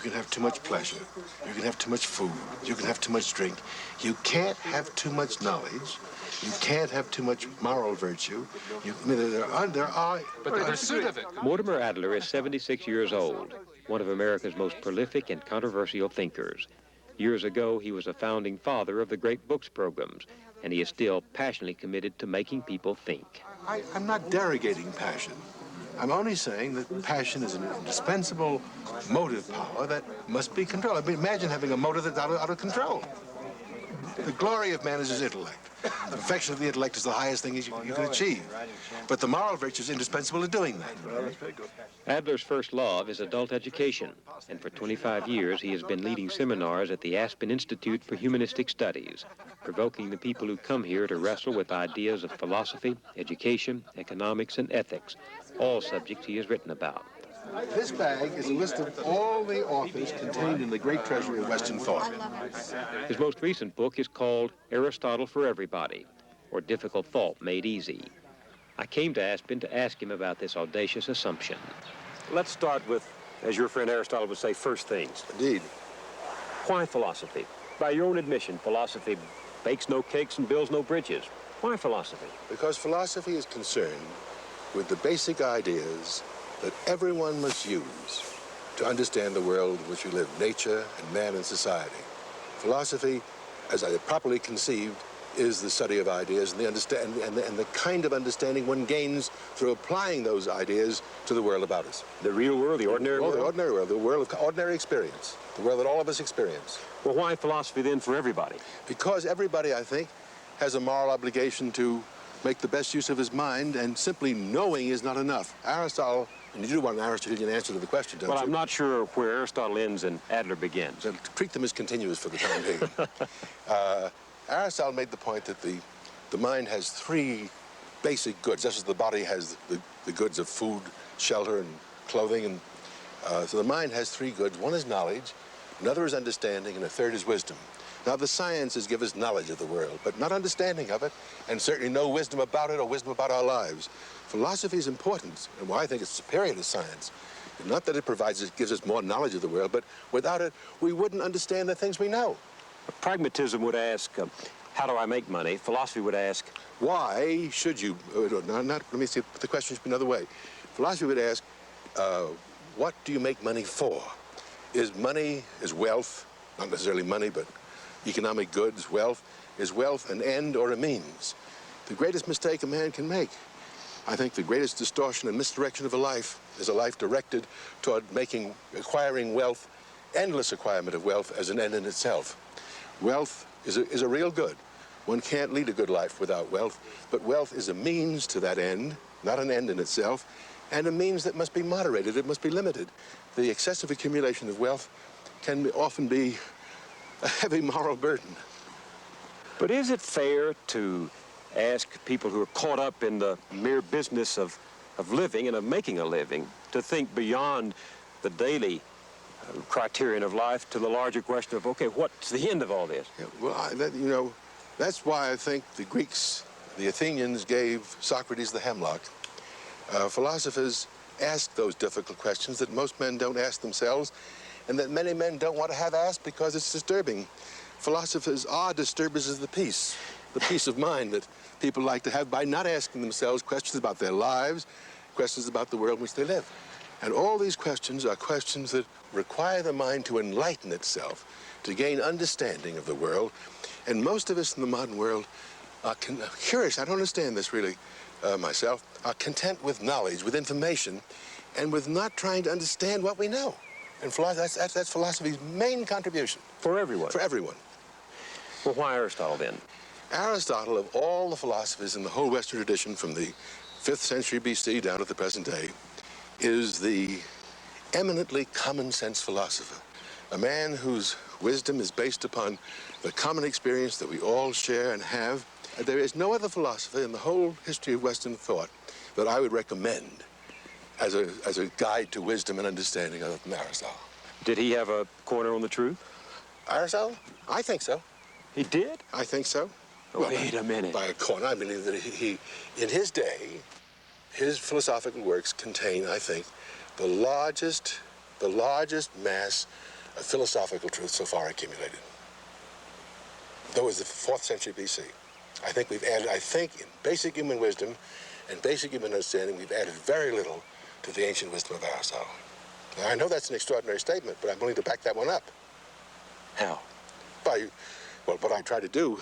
You can have too much pleasure. You can have too much food. You can have too much drink. You can't have too much knowledge. You can't have too much moral virtue. But the pursuit of it. Mortimer Adler is 76 years old, one of America's most prolific and controversial thinkers. Years ago, he was a founding father of the Great Books programs, and he is still passionately committed to making people think. I'm not derogating passion. I'm only saying that passion is an indispensable motive power that must be controlled. I mean, imagine having a motive that's out of control. The glory of man is his intellect. The perfection of the intellect is the highest thing you can achieve. But the moral virtue is indispensable to doing that. Adler's first love is adult education, and for 25 years he has been leading seminars at the Aspen Institute for Humanistic Studies, provoking the people who come here to wrestle with ideas of philosophy, education, economics, and ethics, all subjects he has written about. This bag is a list of all the authors contained in the great treasury of Western thought. His most recent book is called Aristotle for Everybody, or Difficult Thought Made Easy. I came to Aspen to ask him about this audacious assumption. Let's start with, as your friend Aristotle would say, first things. Indeed. Why philosophy? By your own admission, philosophy bakes no cakes and builds no bridges. Why philosophy? Because philosophy is concerned with the basic ideas that everyone must use to understand the world in which we live, nature and man and society. Philosophy, as I properly conceived, is the study of ideas and the kind of understanding one gains through applying those ideas to the world about us. The real world, the ordinary world? The ordinary world, the world of ordinary experience, the world that all of us experience. Well, why philosophy then for everybody? Because everybody, I think, has a moral obligation to make the best use of his mind, and simply knowing is not enough. Aristotle, and you do want an Aristotelian answer to the question, don't you? Well, I'm not sure where Aristotle ends and Adler begins. So treat them as continuous for the time being. Aristotle made the point that the mind has three basic goods, just as the body has the goods of food, shelter, and clothing. And so the mind has three goods. One is knowledge, another is understanding, and a third is wisdom. Now, the sciences give us knowledge of the world, but not understanding of it, and certainly no wisdom about it or wisdom about our lives. Philosophy is important, and why I think it's superior to science. Not that it gives us more knowledge of the world, but without it, we wouldn't understand the things we know. Pragmatism would ask, how do I make money? Philosophy would ask, why should you, let me see, the question should be another way. Philosophy would ask, what do you make money for? Is wealth, not necessarily money, but economic goods, is wealth an end or a means? The greatest mistake a man can make, I think the greatest distortion and misdirection of a life, is a life directed toward acquiring wealth, endless acquirement of wealth as an end in itself. Wealth is a real good. One can't lead a good life without wealth, but wealth is a means to that end, not an end in itself, and a means that must be moderated, it must be limited. The excessive accumulation of wealth can often be a heavy moral burden. But is it fair to ask people who are caught up in the mere business of living and of making a living to think beyond the daily criterion of life to the larger question of, okay, what's the end of all this? Yeah, well, that's why I think the Greeks, the Athenians, gave Socrates the hemlock. Philosophers ask those difficult questions that most men don't ask themselves, and that many men don't want to have asked because it's disturbing. Philosophers are disturbers of the peace of mind that people like to have by not asking themselves questions about their lives, questions about the world in which they live. And all these questions are questions that require the mind to enlighten itself, to gain understanding of the world. And most of us in the modern world are curious, I don't understand this really myself, are content with knowledge, with information, and with not trying to understand what we know. And that's philosophy's main contribution. For everyone? For everyone. Well, why Aristotle then? Aristotle, of all the philosophers in the whole Western tradition from the 5th century BC down to the present day, is the eminently common sense philosopher. A man whose wisdom is based upon the common experience that we all share and have. There is no other philosopher in the whole history of Western thought that I would recommend as a guide to wisdom and understanding other than Aristotle. Did he have a corner on the truth? Aristotle? I think so. He did? I think so. Wait a minute. By a corner, I believe that he, in his day, his philosophical works contain, I think, the largest the largest mass of philosophical truth so far accumulated. That was the 4th century BC. I think we've added, in basic human wisdom and basic human understanding, we've added very little to the ancient wisdom of Aristotle. Now, I know that's an extraordinary statement, but I'm willing to back that one up. How? Well, what I try to do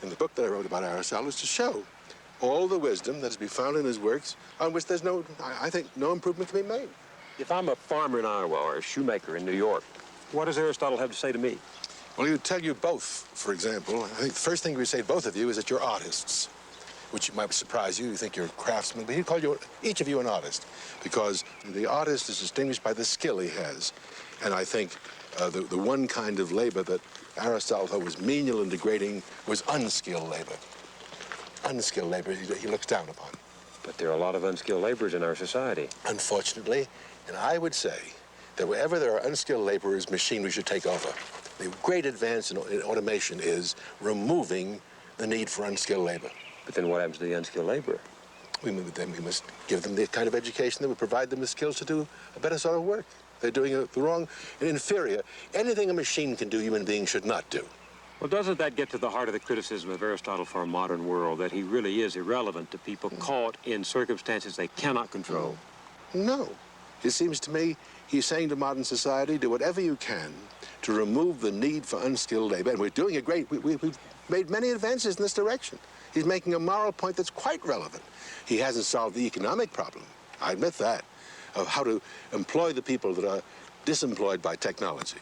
in the book that I wrote about Aristotle is to show all the wisdom that is to be found in his works on which there's I think, no improvement can be made. If I'm a farmer in Iowa or a shoemaker in New York, what does Aristotle have to say to me? Well, he would tell you both, for example. I think the first thing he would say to both of you is that you're artists, which might surprise you. You think you're craftsmen, but he'd call you, each of you, an artist, because the artist is distinguished by the skill he has. And I think the one kind of labor that Aristotle thought was menial and degrading was unskilled labor. Unskilled labor he looks down upon. But there are a lot of unskilled laborers in our society. Unfortunately, and I would say that wherever there are unskilled laborers, machinery should take over. The great advance in automation is removing the need for unskilled labor. But then what happens to the unskilled laborer? We must give them the kind of education that would provide them the skills to do a better sort of work. They're doing the wrong and inferior. Anything a machine can do, human beings should not do. Well, doesn't that get to the heart of the criticism of Aristotle for a modern world, that he really is irrelevant to people caught in circumstances they cannot control? No. It seems to me he's saying to modern society, do whatever you can to remove the need for unskilled labor. And we're doing a great, we've made many advances in this direction. He's making a moral point that's quite relevant. He hasn't solved the economic problem, I admit that, of how to employ the people that are disemployed by technology.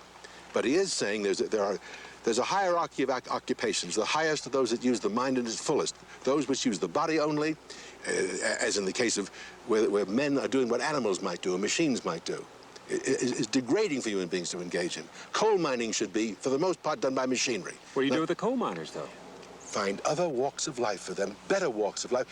But he is saying there's a hierarchy of occupations. The highest are those that use the mind in its fullest. Those which use the body only, as in the case of where men are doing what animals might do or machines might do, is degrading for human beings to engage in. Coal mining should be, for the most part, done by machinery. What do you do with the coal miners, though? Find other walks of life for them, better walks of life.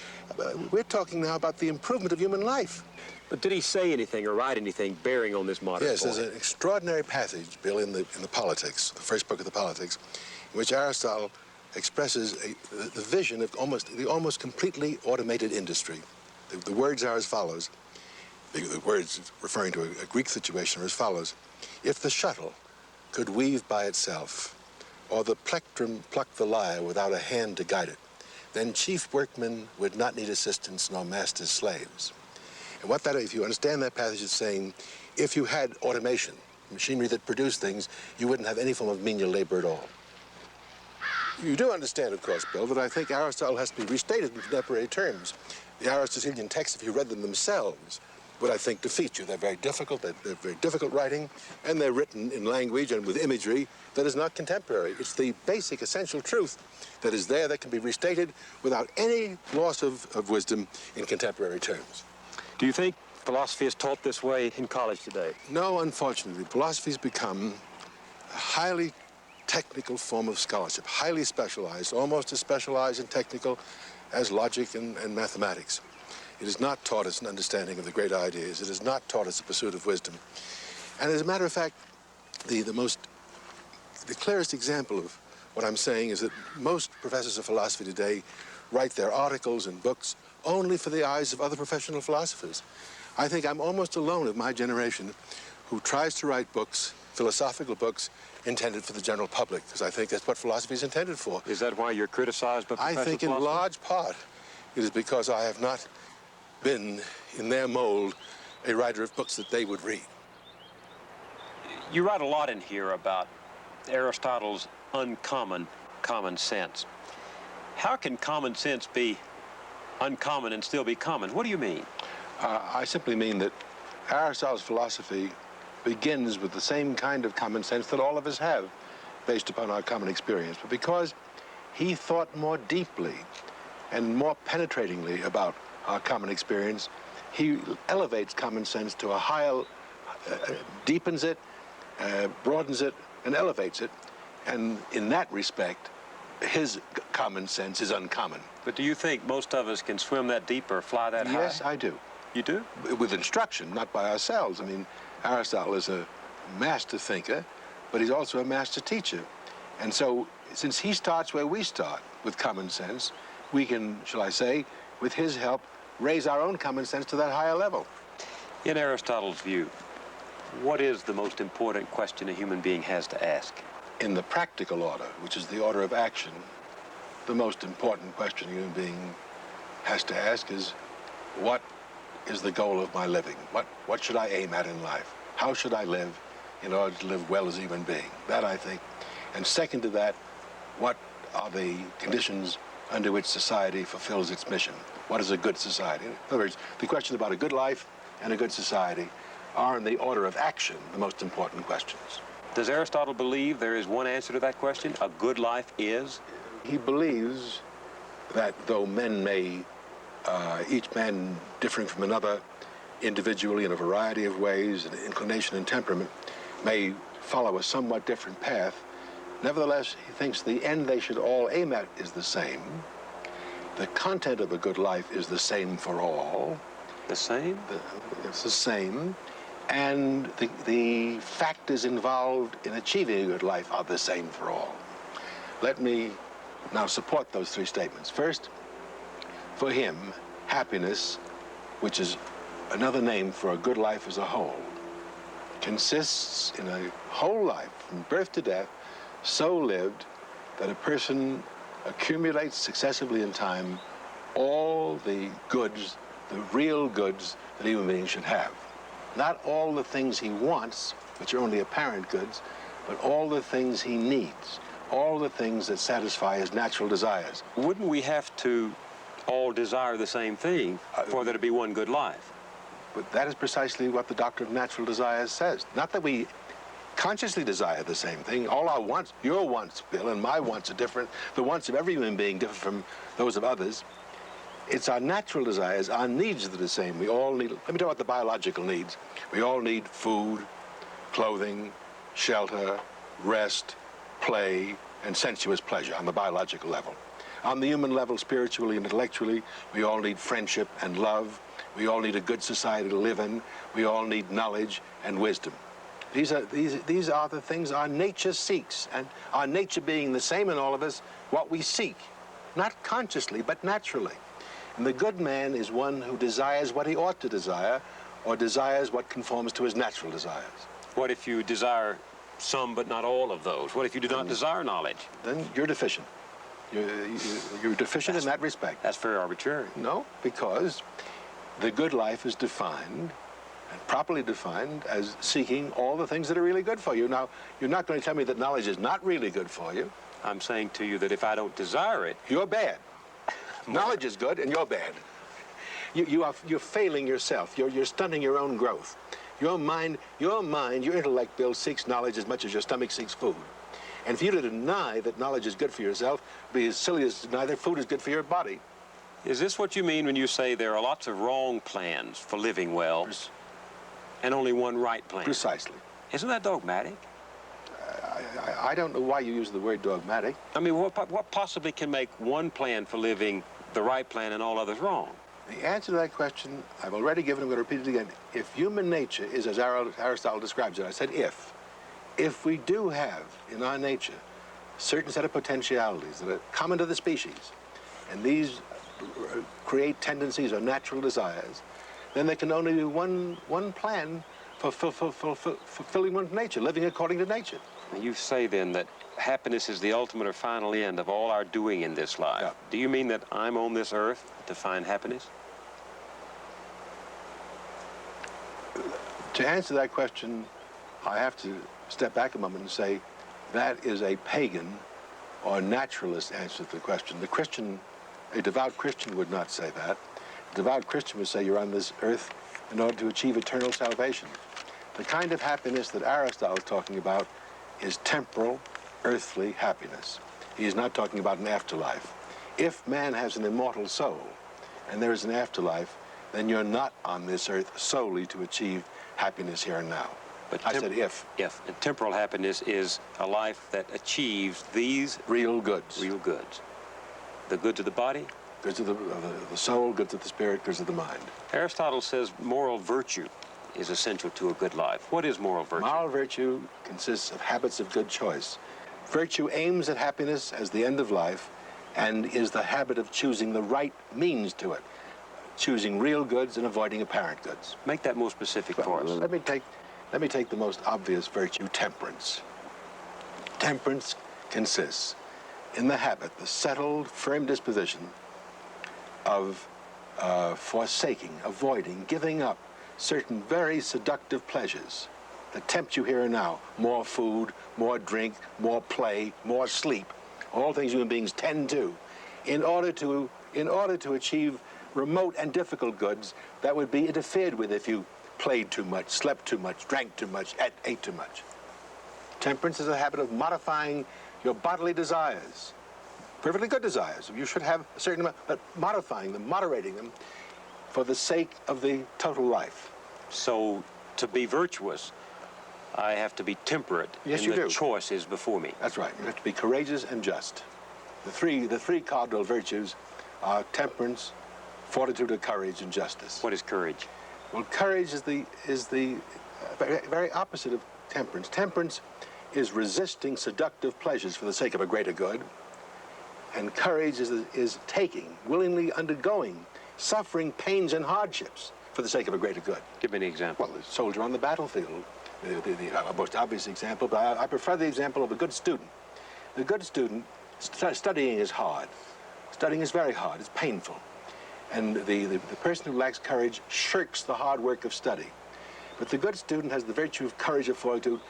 We're talking now about the improvement of human life. But did he say anything or write anything bearing on this modern Yes, point? there's an extraordinary passage, Bill, in the Politics, the first book of the Politics, in which Aristotle expresses the vision of the almost completely automated industry. The words are as follows. The words referring to a Greek situation are as follows. If the shuttle could weave by itself, or the plectrum pluck the lyre without a hand to guide it, then chief workmen would not need assistants nor masters' slaves. And what that, if you understand that passage, is saying, if you had automation, machinery that produced things, you wouldn't have any form of menial labor at all. You do understand, of course, Bill, that I think Aristotle has to be restated in contemporary terms. The Aristotelian texts, if you read them themselves, would, I think, defeat you. They're very difficult, they're very difficult writing, and they're written in language and with imagery that is not contemporary. It's the basic, essential truth that is there that can be restated without any loss of wisdom in contemporary terms. Do you think philosophy is taught this way in college today? No, unfortunately. Philosophy has become a highly technical form of scholarship, highly specialized, almost as specialized and technical as logic and mathematics. It is not taught as an understanding of the great ideas. It is not taught as a pursuit of wisdom. And as a matter of fact, the clearest example of what I'm saying is that most professors of philosophy today write their articles and books only for the eyes of other professional philosophers. I think I'm almost alone of my generation who tries to write books, philosophical books, intended for the general public, because I think that's what philosophy is intended for. Is that why you're criticized by professional I think in philosophers? large part it is because I have not been, in their mold, a writer of books that they would read. You write a lot in here about Aristotle's uncommon common sense. How can common sense be uncommon and still be common? What do you mean? I simply mean that Aristotle's philosophy begins with the same kind of common sense that all of us have, based upon our common experience. But because he thought more deeply and more penetratingly about our common experience, he elevates common sense to a higher, deepens it, broadens it, and elevates it. And in that respect, his common sense is uncommon. But do you think most of us can swim that deep or fly that high? Yes, I do. You do? With instruction, not by ourselves. I mean, Aristotle is a master thinker, but he's also a master teacher. And so, since he starts where we start, with common sense, we can, shall I say, with his help, raise our own common sense to that higher level. In Aristotle's view, What is the most important question a human being has to ask? In the practical order, which is the order of action, the most important question a human being has to ask is, what is the goal of my living? What should I aim at in life? How should I live in order to live well as a human being? That, I think. And second to that, what are the conditions under which society fulfills its mission? What is a good society? In other words, the question about a good life and a good society are, in the order of action, the most important questions. Does Aristotle believe there is one answer to that question? A good life is? He believes that though men may, each man differing from another individually in a variety of ways, and inclination and temperament, may follow a somewhat different path, nevertheless, he thinks the end they should all aim at is the same. The content of a good life is the same for all. The same? It's the same. And the factors involved in achieving a good life are the same for all. Let me now support those three statements. First, for him, happiness, which is another name for a good life as a whole, consists in a whole life, from birth to death, so lived that a person accumulates successively in time all the goods, the real goods that a human being should have. Not all the things he wants, which are only apparent goods, but all the things he needs, all the things that satisfy his natural desires. Wouldn't we have to all desire the same thing for there to be one good life? But that is precisely what the doctrine of natural desires says. Not that we consciously desire the same thing. All our wants, your wants, Bill, and my wants are different. The wants of every human being differ from those of others. It's our natural desires, our needs that are the same. We all need, let me talk about the biological needs. We all need food, clothing, shelter, rest, play, and sensuous pleasure on the biological level. On the human level, spiritually and intellectually, we all need friendship and love. We all need a good society to live in. We all need knowledge and wisdom. These are the things our nature seeks, and our nature being the same in all of us, what we seek, not consciously, but naturally. And the good man is one who desires what he ought to desire, or desires what conforms to his natural desires. What if you desire some but not all of those? What if you do not desire knowledge? Then you're deficient. You're deficient in that respect. That's very arbitrary. No, because the good life is defined, and properly defined, as seeking all the things that are really good for you. Now, you're not going to tell me that knowledge is not really good for you. I'm saying to you that if I don't desire it... You're bad. Knowledge is good, and you're bad. You're failing yourself. You're stunting your own growth. Your mind, your intellect, Bill, seeks knowledge as much as your stomach seeks food. And for you to deny that knowledge is good for yourself would be as silly as to deny that food is good for your body. Is this what you mean when you say there are lots of wrong plans for living well and only one right plan? Precisely. Isn't that dogmatic? I don't know why you use the word dogmatic. I mean, what possibly can make one plan for living the right plan and all others wrong? The answer to that question, I've already given. I'm going to repeat it again. If human nature is as Aristotle describes it, I said if we do have in our nature a certain set of potentialities that are common to the species, and these create tendencies or natural desires, then there can only be one plan for fulfilling one's nature, living according to nature. You say then that happiness is the ultimate or final end of all our doing in this life. Yeah. Do you mean that I'm on this earth to find happiness? To answer that question, I have to step back a moment and say that is a pagan or naturalist answer to the question. The Christian, a devout Christian would not say that. A devout Christian would say you're on this earth in order to achieve eternal salvation. The kind of happiness that Aristotle is talking about is temporal, earthly happiness. He is not talking about an afterlife. If man has an immortal soul and there is an afterlife, then you're not on this earth solely to achieve happiness here and now. But I said if. If. And temporal happiness is a life that achieves these real goods. Real goods. The goods of the body? Goods of the soul, goods of the spirit, goods of the mind. Aristotle says moral virtue is essential to a good life. What is moral virtue? Moral virtue consists of habits of good choice. Virtue aims at happiness as the end of life and is the habit of choosing the right means to it, choosing real goods and avoiding apparent goods. Make that more specific for us. Let me take Let me take the most obvious virtue, temperance. Temperance consists in the habit, the settled, firm disposition of forsaking, avoiding, giving up certain very seductive pleasures that tempt you here and now. More food, more drink, more play, more sleep. All things human beings tend to, in order to achieve remote and difficult goods that would be interfered with if you played too much, slept too much, drank too much, ate too much. Temperance is a habit of modifying your bodily desires. Perfectly good desires. You should have a certain amount, but modifying them, moderating them, for the sake of the total life. So, to be virtuous, I have to be temperate in the choices before me. That's right. You have to be courageous and just. The three cardinal virtues are temperance, fortitude of courage, and justice. What is courage? Well, courage is the very opposite of temperance. Temperance is resisting seductive pleasures for the sake of a greater good, and courage is taking, willingly undergoing, suffering pains and hardships for the sake of a greater good. Give me an example. Well, the soldier on the battlefield, the most obvious example, but I prefer the example of a good student. The good student, studying is hard. Studying is very hard. It's painful. And the person who lacks courage shirks the hard work of study. But the good student has the virtue of courage, of fortitude,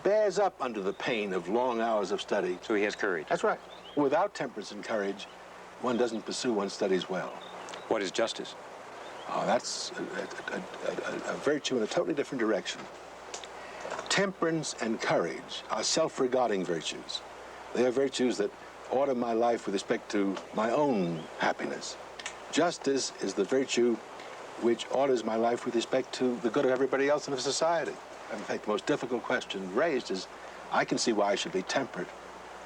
bears up under the pain of long hours of study. So he has courage. That's right. Without temperance and courage, one doesn't pursue one's studies well. What is justice? Oh, that's a virtue in a totally different direction. Temperance and courage are self-regarding virtues. They are virtues that order my life with respect to my own happiness. Justice is the virtue which orders my life with respect to the good of everybody else in the society. In fact, the most difficult question raised is, I can see why I should be temperate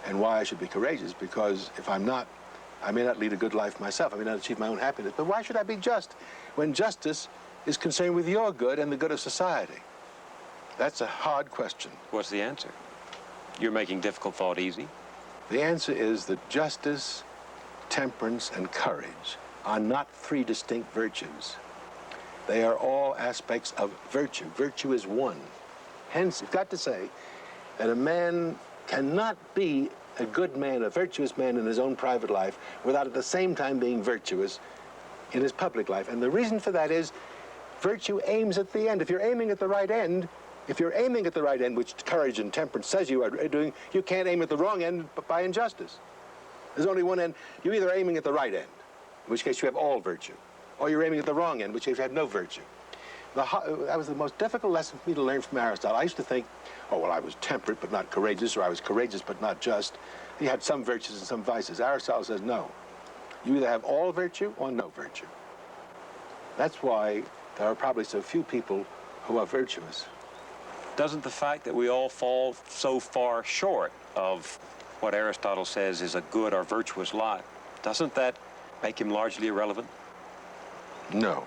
and why I should be courageous, because if I'm not, I may not lead a good life myself. I may not achieve my own happiness. But why should I be just when justice is concerned with your good and the good of society? That's a hard question. What's the answer? You're making difficult thought easy. The answer is that justice, temperance, and courage are not three distinct virtues. They are all aspects of virtue. Virtue is one. Hence, you've got to say that a man cannot be a good man, a virtuous man in his own private life without at the same time being virtuous in his public life. And the reason for that is virtue aims at the end. If you're aiming at the right end, which courage and temperance says you are doing, you can't aim at the wrong end by injustice. There's only one end. You're either aiming at the right end, in which case you have all virtue, or you're aiming at the wrong end, in which case you have no virtue. That was the most difficult lesson for me to learn from Aristotle. I used to think, oh, well, I was temperate but not courageous, or I was courageous but not just. He had some virtues and some vices. Aristotle says, no. You either have all virtue or no virtue. That's why there are probably so few people who are virtuous. Doesn't the fact that we all fall so far short of what Aristotle says is a good or virtuous lot, doesn't that make him largely irrelevant? No.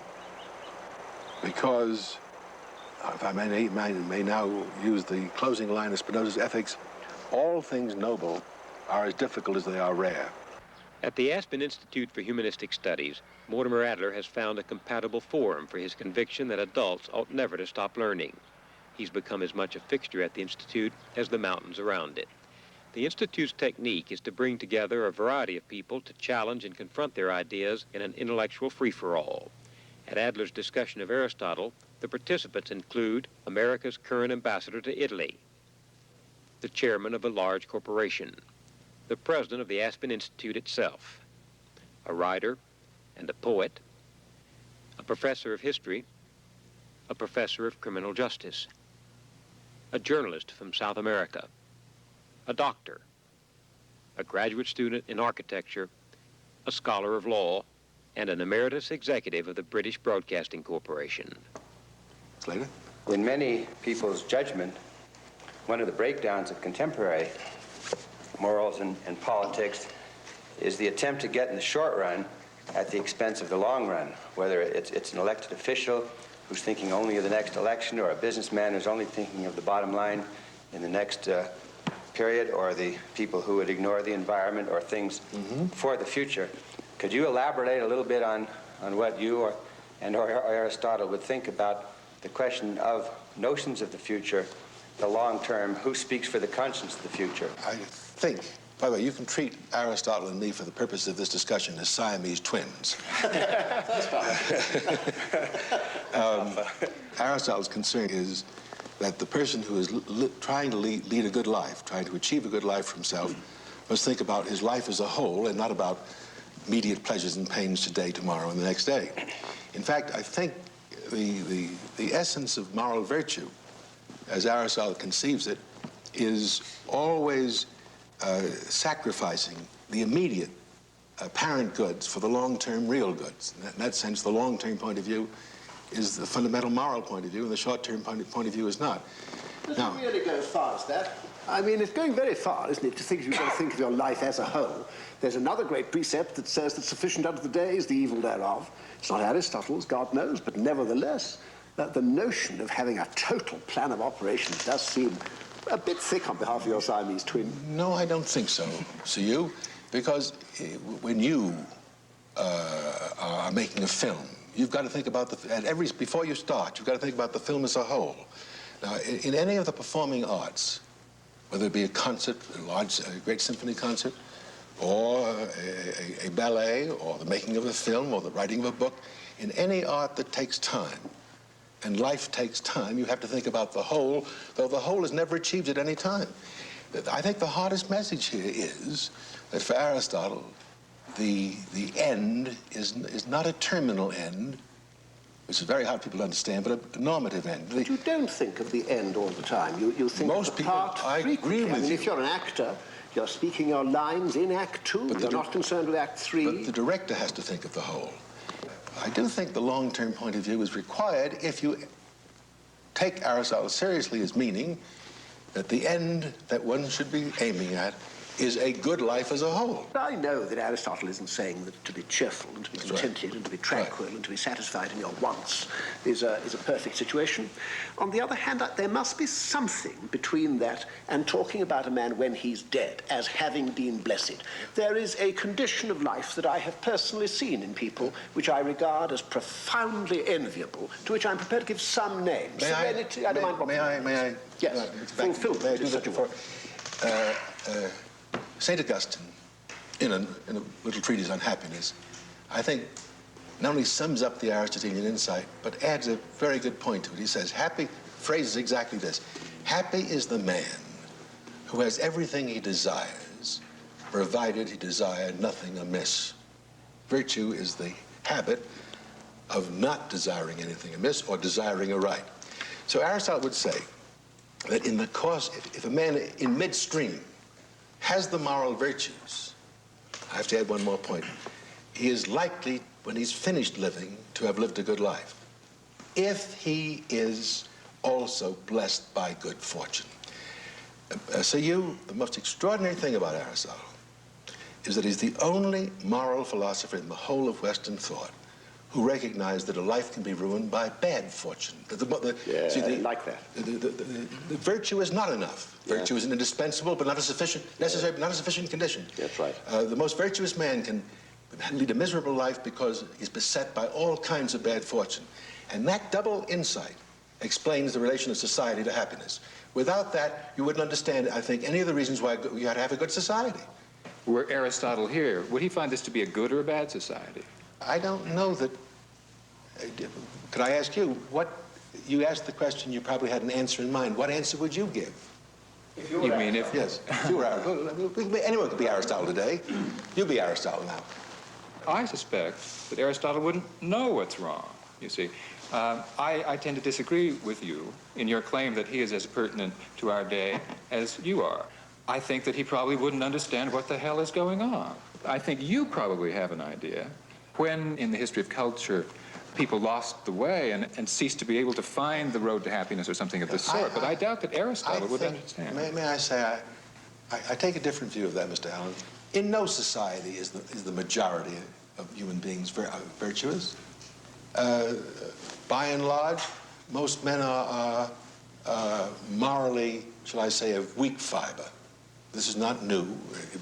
Because, if I may now use the closing line of Spinoza's Ethics, all things noble are as difficult as they are rare. At the Aspen Institute for Humanistic Studies, Mortimer Adler has found a compatible forum for his conviction that adults ought never to stop learning. He's become as much a fixture at the Institute as the mountains around it. The Institute's technique is to bring together a variety of people to challenge and confront their ideas in an intellectual free-for-all. At Adler's discussion of Aristotle, the participants include America's current ambassador to Italy, the chairman of a large corporation, the president of the Aspen Institute itself, a writer and a poet, a professor of history, a professor of criminal justice, a journalist from South America, a doctor, a graduate student in architecture, a scholar of law, and an emeritus executive of the British Broadcasting Corporation. Slater? In many people's judgment, one of the breakdowns of contemporary morals and politics is the attempt to get in the short run at the expense of the long run, whether it's an elected official who's thinking only of the next election, or a businessman who's only thinking of the bottom line in the next period, or the people who would ignore the environment or things for the future. Could you elaborate a little bit on what you or Aristotle would think about the question of notions of the future, the long term, who speaks for the conscience of the future. I think, by the way, you can treat Aristotle and me for the purpose of this discussion as Siamese twins. Aristotle's concern is that the person who is trying to lead a good life, trying to achieve a good life for himself, must think about his life as a whole and not about immediate pleasures and pains today, tomorrow, and the next day. In fact, I think the essence of moral virtue, as Aristotle conceives it, is always sacrificing the immediate apparent goods for the long-term real goods. In that sense, the long-term point of view is the fundamental moral point of view, and the short-term point of view is not. Does it really go as far as that? I mean, it's going very far, isn't it, to think you've got to think of your life as a whole. There's another great precept that says that sufficient unto the day is the evil thereof. It's not Aristotle's, God knows, but nevertheless, the notion of having a total plan of operations does seem a bit thick on behalf of your Siamese twin. No, I don't think so. So you, because when you are making a film, you've got to think about before you start, you've got to think about the film as a whole. Now, in any of the performing arts, whether it be a concert, a great symphony concert, or a ballet, or the making of a film, or the writing of a book, in any art that takes time, and life takes time, you have to think about the whole, though the whole is never achieved at any time. I think the hardest message here is that for Aristotle, the end is not a terminal end, which is very hard for people to understand, but a normative end. But you don't think of the end all the time. You think most of the people, part I agree with you. If you're an actor, you're speaking your lines in Act 2. You're not concerned with Act 3. But the director has to think of the whole. I do think the long-term point of view is required if you take Aristotle seriously as meaning that the end that one should be aiming at is a good life as a whole. I know that Aristotle isn't saying that to be cheerful and to be contented and to be tranquil and to be satisfied in your wants is a perfect situation. On the other hand, there must be something between that and talking about a man when he's dead as having been blessed. There is a condition of life that I have personally seen in people which I regard as profoundly enviable, to which I'm prepared to give some name. Serenity, I don't mind what. May I? Yes, fulfillment is such a word. St. Augustine, in a little treatise on happiness, I think not only sums up the Aristotelian insight, but adds a very good point to it. He says, phrases exactly this: happy is the man who has everything he desires, provided he desire nothing amiss. Virtue is the habit of not desiring anything amiss or desiring aright. So Aristotle would say that in the course, if a man in midstream has the moral virtues, I have to add one more point, he is likely, when he's finished living, to have lived a good life, if he is also blessed by good fortune. The most extraordinary thing about Aristotle is that he's the only moral philosopher in the whole of Western thought who recognized that a life can be ruined by bad fortune. I like that. The virtue is not enough. Yeah. Virtue is an indispensable but not a sufficient, necessary but not a sufficient condition. That's right. The most virtuous man can lead a miserable life because he's beset by all kinds of bad fortune. And that double insight explains the relation of society to happiness. Without that, you wouldn't understand, I think, any of the reasons why you had to have a good society. Were Aristotle here, would he find this to be a good or a bad society? I don't know that. Could I ask you, you asked the question, you probably had an answer in mind. What answer would you give? If you mean if... Yes, if you were Aristotle. Anyone could be Aristotle today. You be Aristotle now. I suspect that Aristotle wouldn't know what's wrong, you see. I tend to disagree with you in your claim that he is as pertinent to our day as you are. I think that he probably wouldn't understand what the hell is going on. I think you probably have an idea. When, in the history of culture, people lost the way and ceased to be able to find the road to happiness or something of this sort, but I doubt that Aristotle would understand. May I say, I take a different view of that, Mr. Allen. In no society is the majority of human beings virtuous. By and large, most men are morally, shall I say, of weak fiber. This is not new.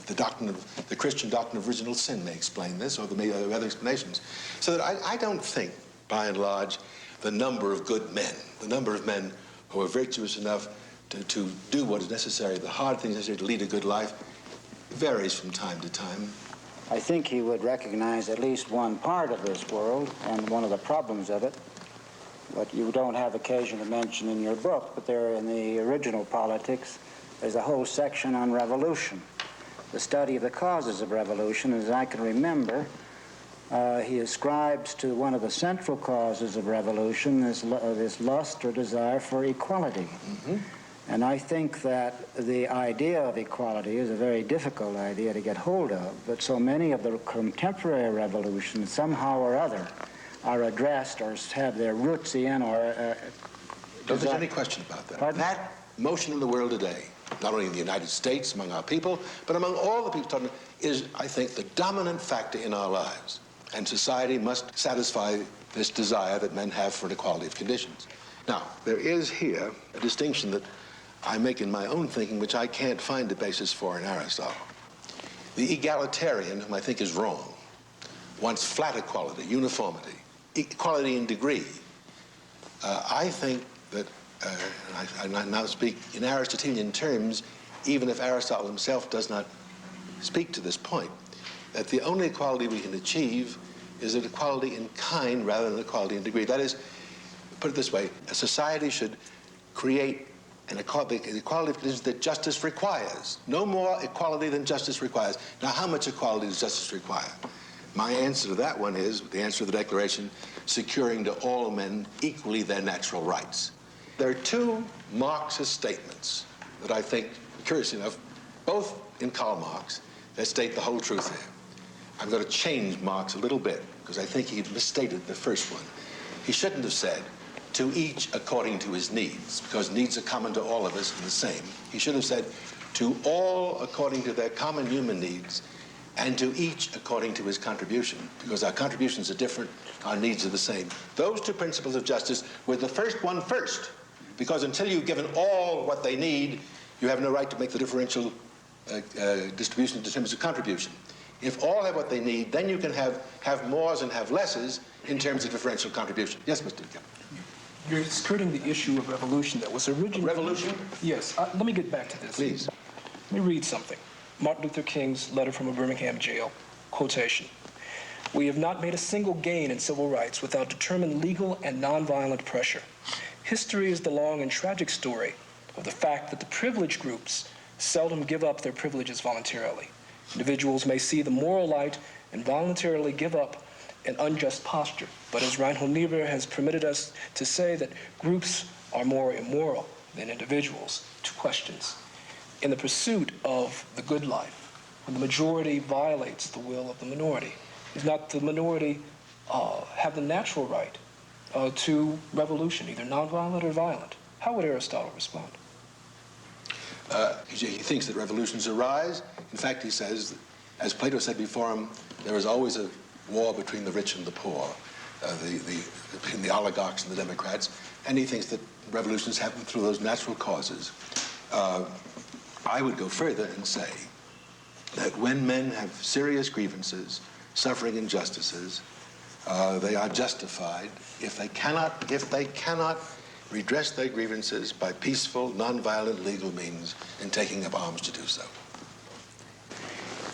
The Christian doctrine of original sin may explain this, or there may be other explanations. So that I don't think, by and large, the number of good men, the number of men who are virtuous enough to do what is necessary, the hard things necessary to lead a good life, varies from time to time. I think he would recognize at least one part of this world and one of the problems of it, what you don't have occasion to mention in your book, but there in the original Politics, there's a whole section on revolution, the study of the causes of revolution. As I can remember, he ascribes to one of the central causes of revolution this lust or desire for equality. Mm-hmm. And I think that the idea of equality is a very difficult idea to get hold of, but so many of the contemporary revolutions, somehow or other, are addressed or have their roots in or... Don't there's any question about that. Pardon? That motion in the world today, not only in the United States, among our people, but among all the people talking, is, I think, the dominant factor in our lives. And society must satisfy this desire that men have for an equality of conditions. Now, there is here a distinction that I make in my own thinking, which I can't find a basis for in Aristotle. The egalitarian, whom I think is wrong, wants flat equality, uniformity, equality in degree. I think that, and I now speak in Aristotelian terms, even if Aristotle himself does not speak to this point, that the only equality we can achieve is an equality in kind rather than equality in degree. That is, put it this way, a society should create an equality of conditions that justice requires. No more equality than justice requires. Now, how much equality does justice require? My answer to that one is, the answer of the Declaration, securing to all men equally their natural rights. There are two Marxist statements that I think, curiously enough, both in Karl Marx, that state the whole truth here. I'm going to change Marx a little bit, because I think he misstated the first one. He shouldn't have said, to each according to his needs, because needs are common to all of us and the same. He should have said, to all according to their common human needs, and to each according to his contribution, because our contributions are different, our needs are the same. Those two principles of justice were the first one first, because until you've given all what they need, you have no right to make the differential distribution in terms of contribution. If all have what they need, then you can have mores and have lesses in terms of differential contribution. Yes, Mr. Kemp. You're skirting the issue of revolution that was originally... Revolution? Yes. Let me get back to this. Please. Let me read something. Martin Luther King's letter from a Birmingham jail. Quotation. "We have not made a single gain in civil rights without determined legal and nonviolent pressure. History is the long and tragic story of the fact that the privileged groups seldom give up their privileges voluntarily. Individuals may see the moral light and voluntarily give up an unjust posture. But as Reinhold Niebuhr has permitted us to say that groups are more immoral than individuals." Two questions. In the pursuit of the good life, when the majority violates the will of the minority, does not the minority have the natural right to revolution, either nonviolent or violent? How would Aristotle respond? He thinks that revolutions arise. In fact, he says, as Plato said before him, there is always a war between the rich and the poor, between the oligarchs and the democrats, and he thinks that revolutions happen through those natural causes. I would go further and say that when men have serious grievances, suffering injustices, they are justified if they cannot redress their grievances by peaceful, nonviolent legal means and taking up arms to do so.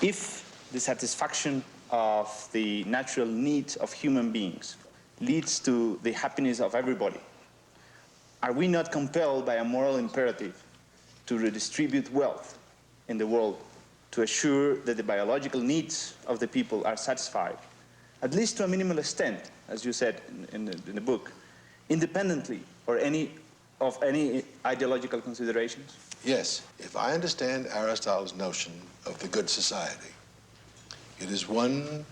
If the satisfaction of the natural needs of human beings leads to the happiness of everybody, are we not compelled by a moral imperative to redistribute wealth in the world to assure that the biological needs of the people are satisfied, at least to a minimal extent, as you said in the book, independently of any ideological considerations? Yes, if I understand Aristotle's notion of the good society, it is one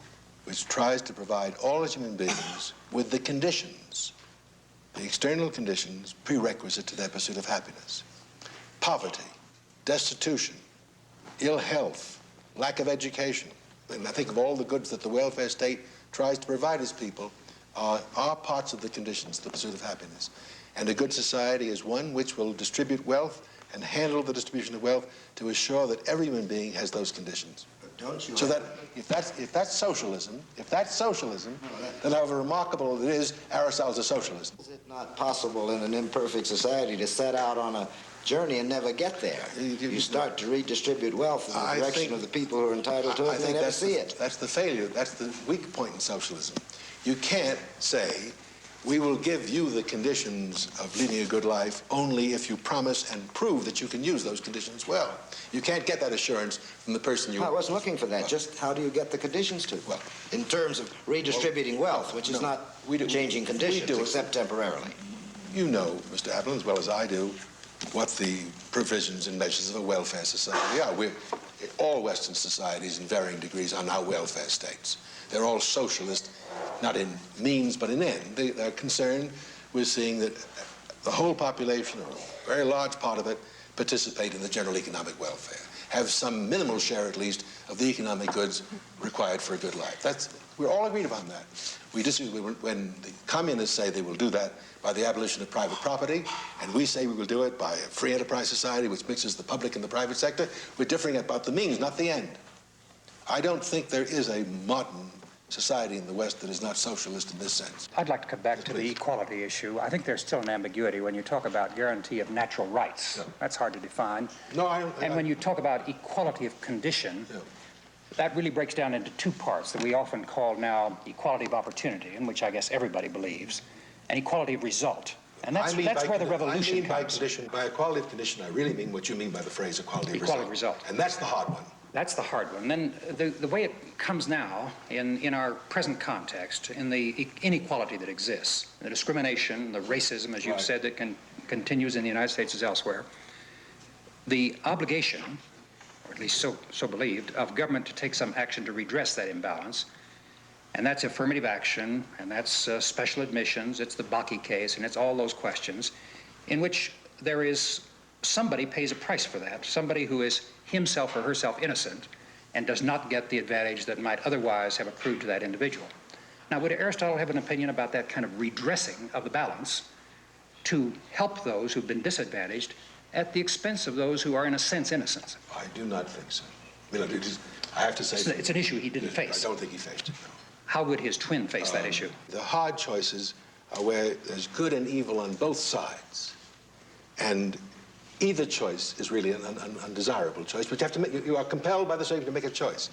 which tries to provide all human beings with the conditions, the external conditions prerequisite to their pursuit of happiness. Poverty, destitution, ill health, lack of education, and I think of all the goods that the welfare state tries to provide its people are parts of the conditions, the pursuit of happiness. And a good society is one which will distribute wealth and handle the distribution of wealth to assure that every human being has those conditions. Don't you? So that if that's socialism, then however remarkable it is, Aristotle's a socialist. Is it not possible in an imperfect society to set out on a journey and never get there? You start to redistribute wealth in the direction of the people who are entitled to it, and they never see it. That's the failure. That's the weak point in socialism. You can't say, we will give you the conditions of leading a good life only if you promise and prove that you can use those conditions well. You can't get that assurance from the person you... I wasn't looking for that. Just how do you get the conditions to? Well, in terms of redistributing wealth, which is not changing conditions, except temporarily. You know, Mr. Adler, as well as I do, what the provisions and measures of a welfare society are. All Western societies in varying degrees are now welfare states. They're all socialist, not in means, but in end. They're concerned with seeing that the whole population, or a very large part of it, participate in the general economic welfare, have some minimal share, at least, of the economic goods required for a good life. We're all agreed upon that. We disagree when the communists say they will do that by the abolition of private property, and we say we will do it by a free enterprise society which mixes the public and the private sector. We're differing about the means, not the end. I don't think there is a modern society in the West that is not socialist in this sense. I'd like to come back to the equality issue. I think there's still an ambiguity when you talk about guarantee of natural rights. Yeah. That's hard to define. No, when you talk about equality of condition, that really breaks down into two parts that we often call now equality of opportunity, in which I guess everybody believes, and equality of result. And that's where the revolution comes. By equality of condition, I really mean what you mean by the phrase equality of result. And that's the hard one. That's the hard one. Then the way it comes now in our present context, in the inequality that exists, the discrimination, the racism, as you've said, that continues in the United States as elsewhere, the obligation, or at least so believed, of government to take some action to redress that imbalance, and that's affirmative action, and that's special admissions, it's the Bakke case, and it's all those questions in which there is somebody pays a price for that, somebody who is himself or herself innocent and does not get the advantage that might otherwise have accrued to that individual. Now, would Aristotle have an opinion about that kind of redressing of the balance to help those who've been disadvantaged at the expense of those who are, in a sense, innocent? I do not think so. I have to say... It's an issue he didn't face. I don't think he faced it, no. How would his twin face that issue? The hard choices are where there's good and evil on both sides. And either choice is really an undesirable choice, but you are compelled by the Savior to make a choice.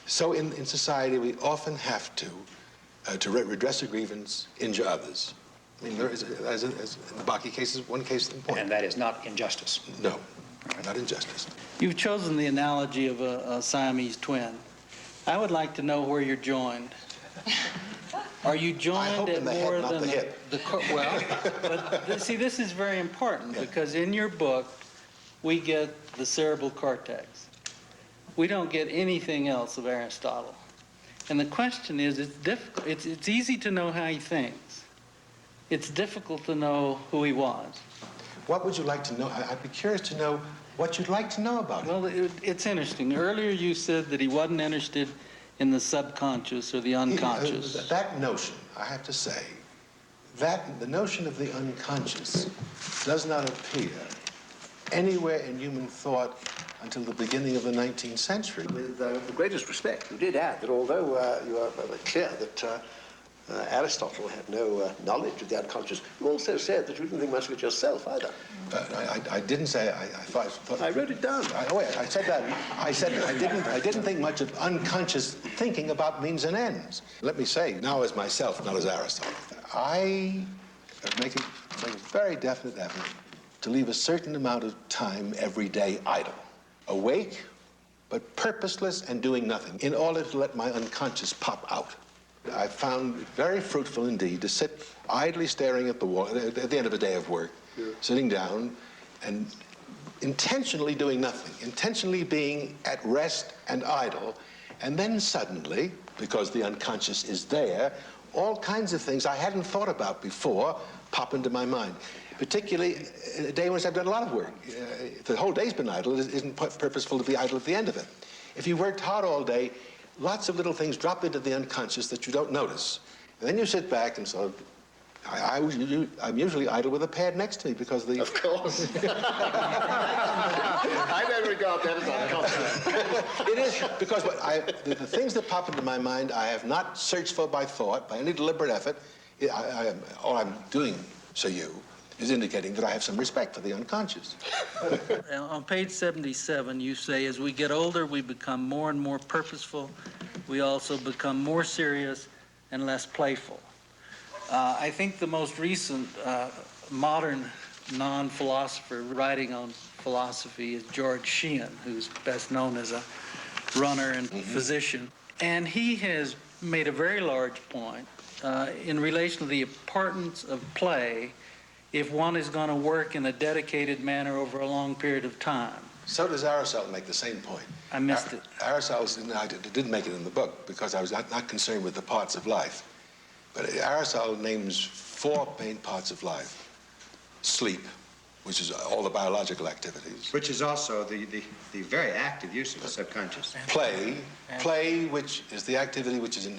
So in society, we often have to redress a grievance, injure others. I mean, there is, as in the Bakke case, is one case in point. And that is not injustice. No, not injustice. You've chosen the analogy of a Siamese twin. I would like to know where you're joined. Are you joined at more than the hip? Well, but see, this is very important because in your book, we get the cerebral cortex. We don't get anything else of Aristotle. And the question is, it's difficult. It's easy to know how he thinks. It's difficult to know who he was. What would you like to know? I'd be curious to know what you'd like to know about him. Well, it's interesting. Earlier you said that he wasn't interested in the subconscious or the unconscious. That notion, I have to say, the notion of the unconscious does not appear anywhere in human thought until the beginning of the 19th century. With the greatest respect, you did add that although you are clear that Aristotle had no knowledge of the unconscious, you also said that you didn't think much of it yourself either. I didn't say. I thought. I wrote it down. I said that. I said I didn't think much of unconscious thinking about means and ends. Let me say now as myself, not as Aristotle. I make a very definite effort to leave a certain amount of time every day idle, awake, but purposeless and doing nothing, in order to let my unconscious pop out. I found it very fruitful indeed to sit idly staring at the wall at the end of a day of work, sitting down and intentionally doing nothing, intentionally being at rest and idle, and then suddenly, because the unconscious is there, all kinds of things I hadn't thought about before pop into my mind. Particularly a day when I've done a lot of work. If the whole day's been idle, it isn't purposeful to be idle at the end of it. If you worked hard all day, lots of little things drop into the unconscious that you don't notice. And then you sit back and sort of, I'm usually idle with a pad next to me because the... Of course. I never regard that as unconscious. It is, because the things that pop into my mind I have not searched for by thought, by any deliberate effort. All I'm doing, so is indicating that I have some respect for the unconscious. On page 77, you say, as we get older, we become more and more purposeful. We also become more serious and less playful. I think the most recent modern non-philosopher writing on philosophy is George Sheehan, who's best known as a runner and physician. And he has made a very large point in relation to the importance of play if one is going to work in a dedicated manner over a long period of time. So does Aristotle make the same point. I missed it. Aristotle didn't make it in the book because I was not concerned with the parts of life. But Aristotle names 4 main parts of life. Sleep, which is all the biological activities. Which is also the very active use of the subconscious. Play, which is the activity which is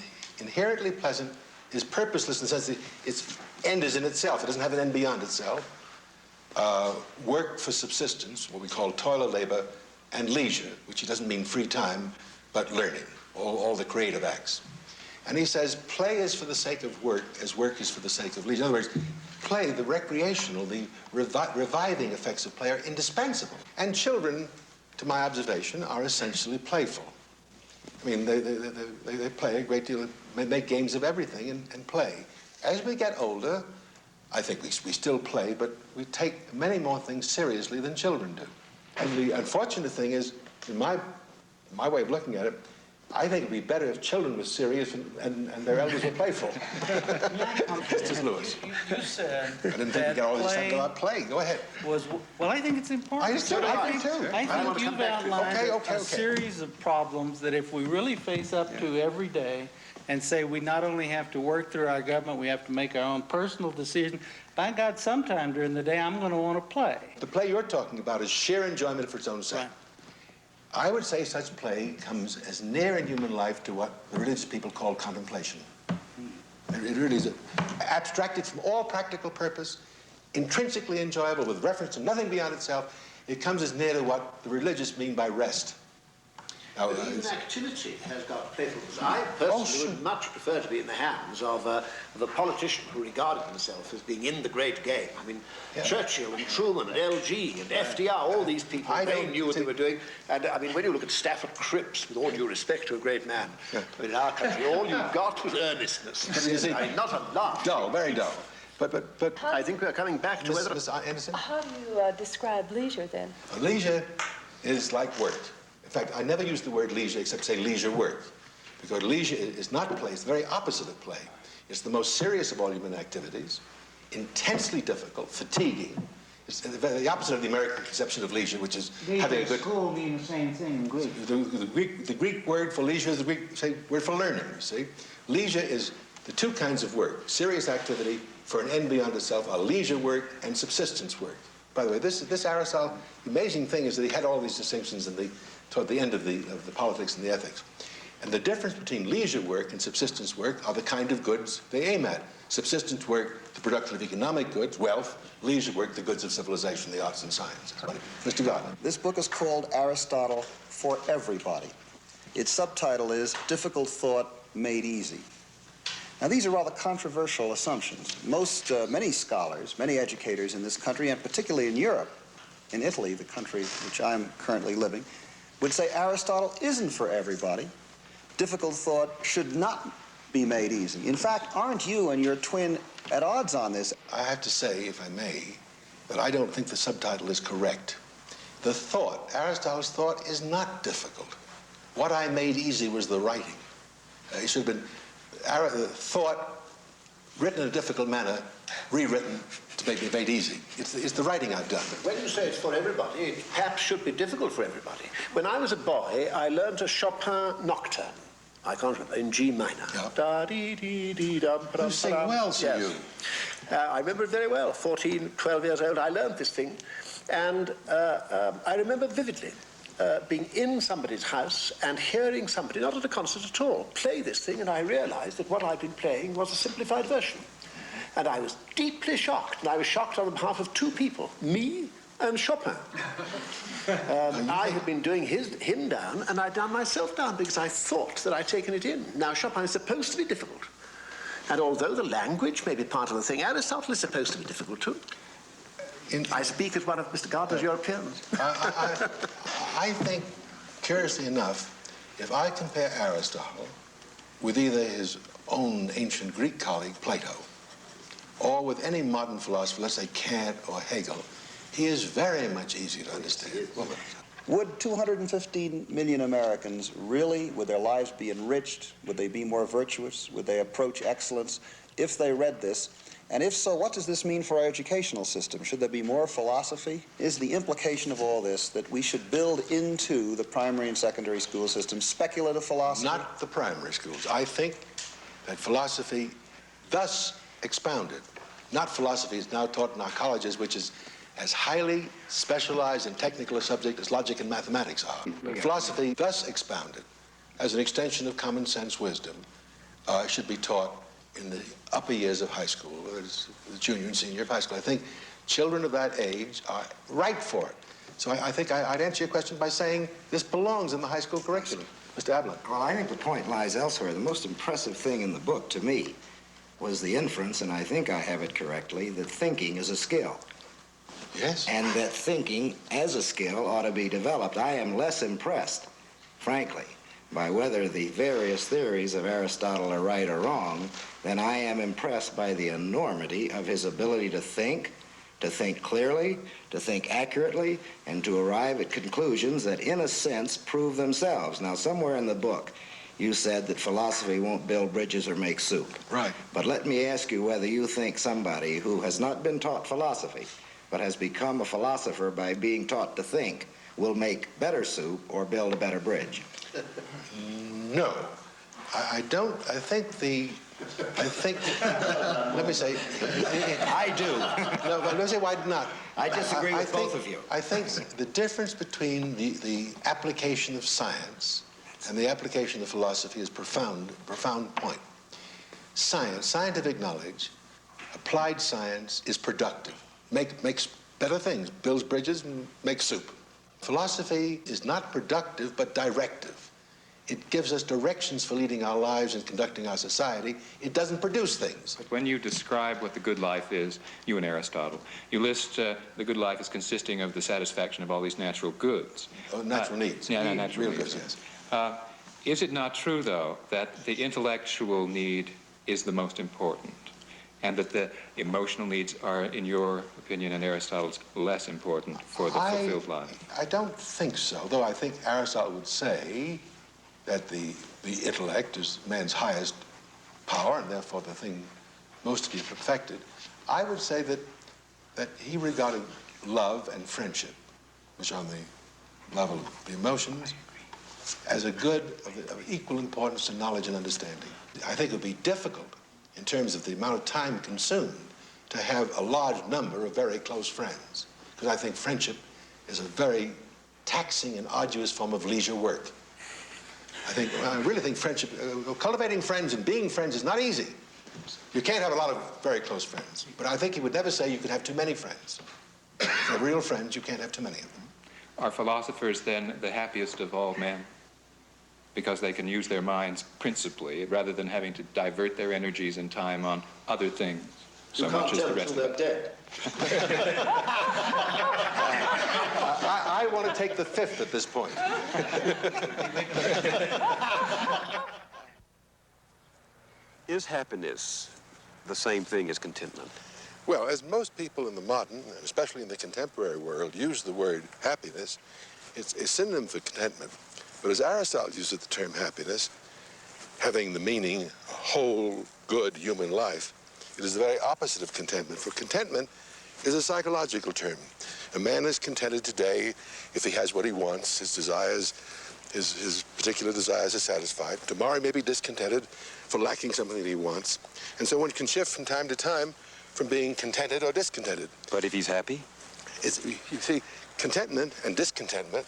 inherently pleasant, is purposeless in the sense that its end is in itself. It doesn't have an end beyond itself. Work for subsistence, what we call toil or labor, and leisure, which doesn't mean free time, but learning, all the creative acts. And he says play is for the sake of work as work is for the sake of leisure. In other words, play, the recreational, the reviving effects of play are indispensable. And children, to my observation, are essentially playful. I mean, they play a great deal, make games of everything and play. As we get older, I think we still play, but we take many more things seriously than children do. And the unfortunate thing is, in my way of looking at it, I think it'd be better if children were serious and their elders were playful. Mr. Lewis. You said I didn't think you got all this stuff about play. Go ahead. Well, I think it's important. I think you've outlined a series of problems that if we really face up to every day and say we not only have to work through our government, we have to make our own personal decision. By God, sometime during the day, I'm going to want to play. The play you're talking about is sheer enjoyment for its own sake. Right. I would say such play comes as near in human life to what the religious people call contemplation. It really is abstracted from all practical purpose, intrinsically enjoyable with reference to nothing beyond itself. It comes as near to what the religious mean by rest. Now, even activity has got playfulness. I personally would much prefer to be in the hands of a politician who regarded himself as being in the great game. I mean, Churchill and Truman and LG and FDR, all these people, they knew what they were doing. And I mean, when you look at Stafford Cripps, with all due respect to a great man, I mean, in our country, all you got was earnestness. I mean, not a laugh. Dull, very dull. But I think we're coming back to whether... Ms. Anderson? How do you describe leisure, then? Leisure is like work. In fact, I never use the word leisure except say leisure work, because leisure is not play. It's the very opposite of play. It's the most serious of all human activities, intensely difficult, fatiguing. It's the opposite of the American conception of leisure, which is having a good... School mean the same thing in Greek. The Greek word for leisure is the Greek word for learning, you see. Leisure is the 2 kinds of work, serious activity for an end beyond itself, are leisure work and subsistence work. By the way, this Aristotle, the amazing thing is that he had all these distinctions toward the end of the politics and the ethics. And the difference between leisure work and subsistence work are the kind of goods they aim at. Subsistence work, the production of economic goods, wealth; leisure work, the goods of civilization, the arts and sciences. Mr. Gardner. This book is called Aristotle for Everybody. Its subtitle is Difficult Thought Made Easy. Now, these are rather controversial assumptions. Many scholars, many educators in this country, and particularly in Europe, in Italy, the country which I'm currently living, would say Aristotle isn't for everybody. Difficult thought should not be made easy. In fact, aren't you and your twin at odds on this? I have to say, if I may, that I don't think the subtitle is correct. The thought, Aristotle's thought, is not difficult. What I made easy was the writing. It should have been thought written in a difficult manner, rewritten to make it made easy. It's the writing I've done. But when you say it's for everybody, it perhaps should be difficult for everybody. When I was a boy, I learned a Chopin nocturne. I can't remember, in G minor. Yeah. You sing well, sir. Yes. I remember it very well. 14, 12 years old, I learned this thing. And I remember vividly being in somebody's house and hearing somebody, not at a concert at all, play this thing, and I realized that what I'd been playing was a simplified version. And I was deeply shocked, and I was shocked on behalf of 2 people, me and Chopin. I had been doing him down, and I'd done myself down because I thought that I'd taken it in. Now, Chopin is supposed to be difficult. And although the language may be part of the thing, Aristotle is supposed to be difficult too. I speak as one of Mr. Gardner's Europeans. I think, curiously enough, if I compare Aristotle with either his own ancient Greek colleague, Plato, or with any modern philosopher, let's say Kant or Hegel, he is very much easier to understand. Would 215 million Americans really, would their lives be enriched? Would they be more virtuous? Would they approach excellence if they read this? And if so, what does this mean for our educational system? Should there be more philosophy? Is the implication of all this that we should build into the primary and secondary school system speculative philosophy? Not the primary schools. I think that philosophy, thus expounded, not philosophy is now taught in our colleges, which is as highly specialized and technical a subject as logic and mathematics are. Philosophy, thus expounded, as an extension of common sense wisdom, should be taught in the upper years of high school, the junior and senior of high school. I think children of that age are ripe for it. So I think I'd answer your question by saying this belongs in the high school curriculum. Mr. Adler. Well, I think the point lies elsewhere. The most impressive thing in the book, to me, was the inference, and I think I have it correctly, that thinking is a skill. Yes. And that thinking as a skill ought to be developed. I am less impressed, frankly, by whether the various theories of Aristotle are right or wrong than I am impressed by the enormity of his ability to think clearly, to think accurately, and to arrive at conclusions that, in a sense, prove themselves. Now, somewhere in the book, you said that philosophy won't build bridges or make soup. Right. But let me ask you whether you think somebody who has not been taught philosophy, but has become a philosopher by being taught to think, will make better soup or build a better bridge. No. I don't. Let me say. I do. No, but let me say why not. I disagree with both of you. I think the difference between the application of science and the application of philosophy is profound point. Science, scientific knowledge, applied science is productive. Makes better things, builds bridges, and makes soup. Philosophy is not productive, but directive. It gives us directions for leading our lives and conducting our society. It doesn't produce things. But when you describe what the good life is, you and Aristotle, you list the good life as consisting of the satisfaction of all these natural goods. Oh, natural needs. Yeah, natural needs. Yes. Is it not true, though, that the intellectual need is the most important, and that the emotional needs are, in your opinion and Aristotle's, less important for the fulfilled life? I don't think so, though I think Aristotle would say that the intellect is man's highest power, and therefore the thing most to be perfected. I would say that he regarded love and friendship, which are on the level of the emotions, as a good of equal importance to knowledge and understanding. I think it would be difficult in terms of the amount of time consumed to have a large number of very close friends, because I think friendship is a very taxing and arduous form of leisure work. I really think friendship, cultivating friends and being friends is not easy. You can't have a lot of very close friends, but I think he would never say you could have too many friends. If they're real friends, you can't have too many of them. Are philosophers then the happiest of all men? Because they can use their minds principally, rather than having to divert their energies and time on other things, so much as the rest of them. Dead. I want to take the fifth at this point. Is happiness the same thing as contentment? Well, as most people in the modern, and especially in the contemporary world, use the word happiness, it's a synonym for contentment. But as Aristotle uses the term happiness, having the meaning whole, good human life, it is the very opposite of contentment. For contentment is a psychological term. A man is contented today if he has what he wants, his desires, his particular desires are satisfied. Tomorrow he may be discontented for lacking something that he wants. And so one can shift from time to time from being contented or discontented. But if he's happy? You see, contentment and discontentment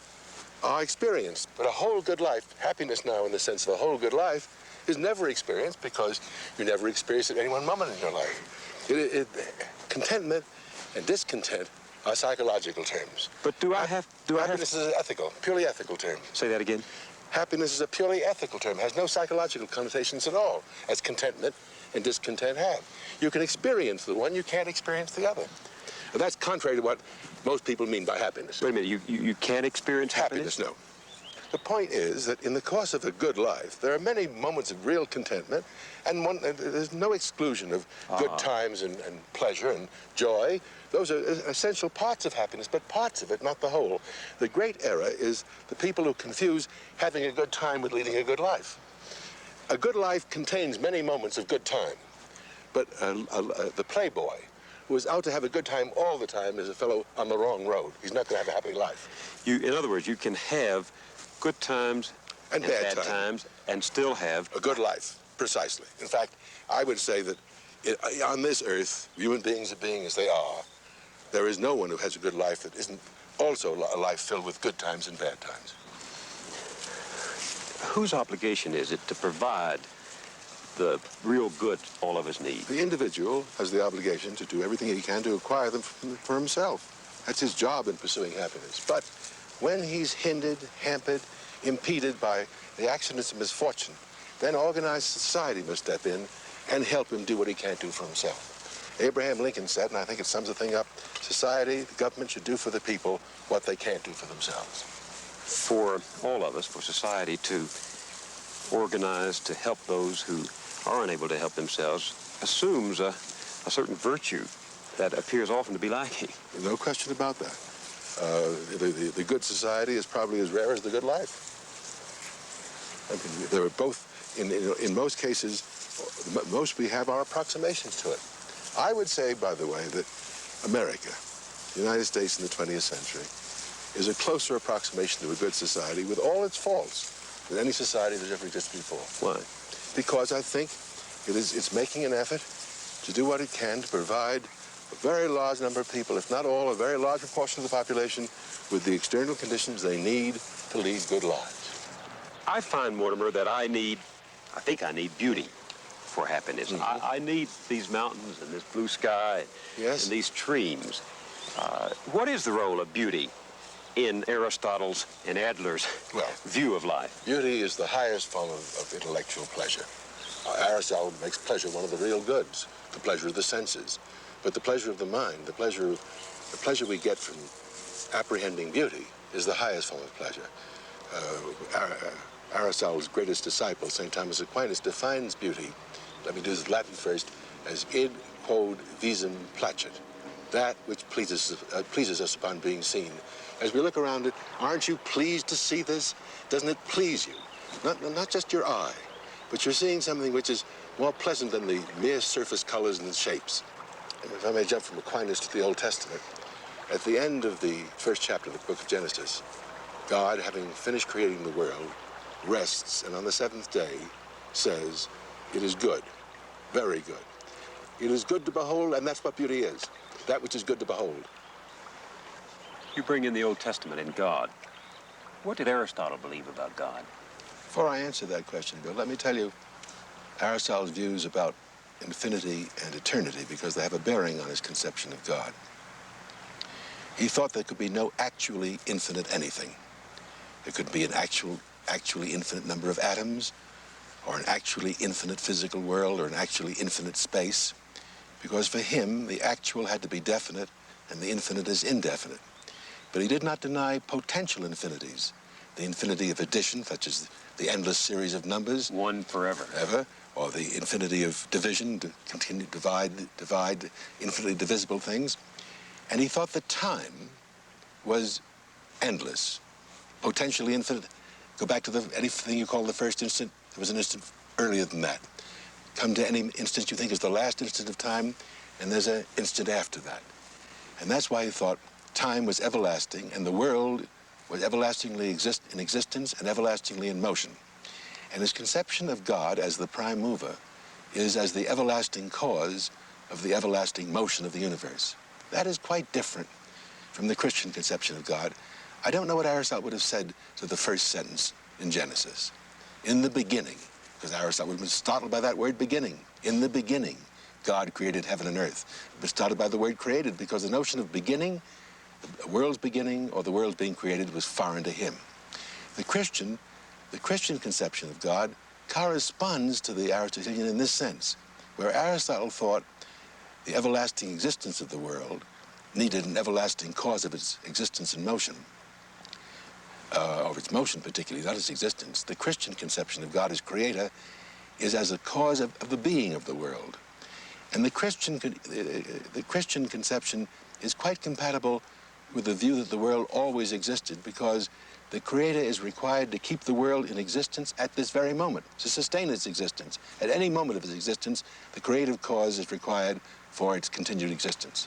are experienced. But a whole good life, happiness now in the sense of a whole good life, is never experienced because you never experience it at any one moment in your life. Contentment and discontent are psychological terms. But Happiness is an ethical, purely ethical term. Say that again. Happiness is a purely ethical term, has no psychological connotations at all, as contentment and discontent have. You can experience the one, you can't experience the other. But that's contrary to what most people mean by happiness. Wait a minute, you can't experience happiness? No. The point is that in the course of a good life, there are many moments of real contentment, and there's no exclusion of good times and pleasure and joy. Those are essential parts of happiness, but parts of it, not the whole. The great error is the people who confuse having a good time with leading a good life. A good life contains many moments of good time, but the playboy who is out to have a good time all the time is a fellow on the wrong road. He's not going to have a happy life. In other words, you can have good times and bad times and still have a good life, precisely. In fact, I would say that on this earth, human beings being as they are, there is no one who has a good life that isn't also a life filled with good times and bad times. Whose obligation is it to provide the real good all of us need? The individual has the obligation to do everything he can to acquire them for himself. That's his job in pursuing happiness. But when he's hindered, hampered, impeded by the accidents of misfortune, then organized society must step in and help him do what he can't do for himself. Abraham Lincoln said, and I think it sums the thing up, society, the government should do for the people what they can't do for themselves. For all of us, for society to organize to help those who are unable to help themselves assumes a certain virtue that appears often to be lacking. No question about that. The good society is probably as rare as the good life. I mean, there are both, in most cases, most we have are approximations to it. I would say, by the way, that America, the United States in the 20th century, is a closer approximation to a good society with all its faults than any society there's ever existed before. Why? Because I think it's making an effort to do what it can to provide a very large number of people, if not all, a very large proportion of the population with the external conditions they need to lead good lives. I find, Mortimer, that I think I need beauty for happiness. Mm-hmm. I need these mountains and this blue sky and these streams. What is the role of beauty in Aristotle's and Adler's view of life? Beauty is the highest form of intellectual pleasure. Aristotle makes pleasure one of the real goods, the pleasure of the senses. But the pleasure of the mind, the pleasure we get from apprehending beauty is the highest form of pleasure. Aristotle's greatest disciple, St. Thomas Aquinas, defines beauty, let me do the Latin first, as id quod visum placet, that which pleases us upon being seen. As we look around it, aren't you pleased to see this? Doesn't it please you? Not just your eye, but you're seeing something which is more pleasant than the mere surface colors and shapes. And if I may jump from Aquinas to the Old Testament, at the end of the first chapter of the book of Genesis, God, having finished creating the world, rests, and on the seventh day says, it is good, very good. It is good to behold, and that's what beauty is, that which is good to behold. You bring in the Old Testament and God. What did Aristotle believe about God? Before I answer that question, Bill, let me tell you Aristotle's views about infinity and eternity, because they have a bearing on his conception of God. He thought there could be no actually infinite anything. There could be an actually infinite number of atoms, or an actually infinite physical world, or an actually infinite space, because for him, the actual had to be definite, and the infinite is indefinite. But he did not deny potential infinities, the infinity of addition, such as the endless series of numbers. One forever. Ever. Or the infinity of division, to continue to divide infinitely divisible things. And he thought that time was endless, potentially infinite. Go back to anything you call the first instant, there was an instant earlier than that. Come to any instant you think is the last instant of time, and there's an instant after that. And that's why he thought time was everlasting, and the world was everlastingly in existence and everlastingly in motion. And his conception of God as the prime mover is as the everlasting cause of the everlasting motion of the universe. That is quite different from the Christian conception of God. I don't know what Aristotle would have said to the first sentence in Genesis. In the beginning, because Aristotle would have been startled by that word beginning. In the beginning, God created heaven and earth. It was startled by the word created, because the notion of beginning the world's beginning or the world being created was foreign to him. The Christian conception of God corresponds to the Aristotelian in this sense, where Aristotle thought the everlasting existence of the world needed an everlasting cause of its existence and motion, of its motion particularly, not its existence. The Christian conception of God as creator is as a cause of the being of the world. And the Christian conception is quite compatible with the view that the world always existed, because the creator is required to keep the world in existence at this very moment, to sustain its existence. At any moment of its existence, the creative cause is required for its continued existence.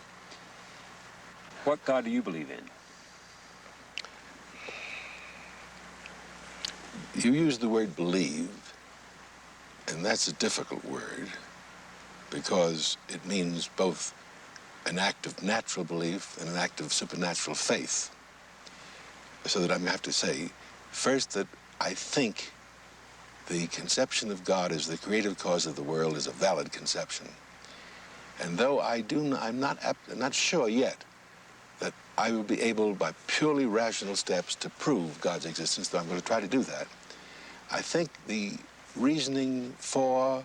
What God do you believe in? You use the word believe, and that's a difficult word, because it means both an act of natural belief and an act of supernatural faith. So that I'm going to have to say, first, that I think the conception of God as the creative cause of the world is a valid conception. And though I'm not sure yet that I will be able, by purely rational steps, to prove God's existence, though I'm going to try to do that, I think the reasoning for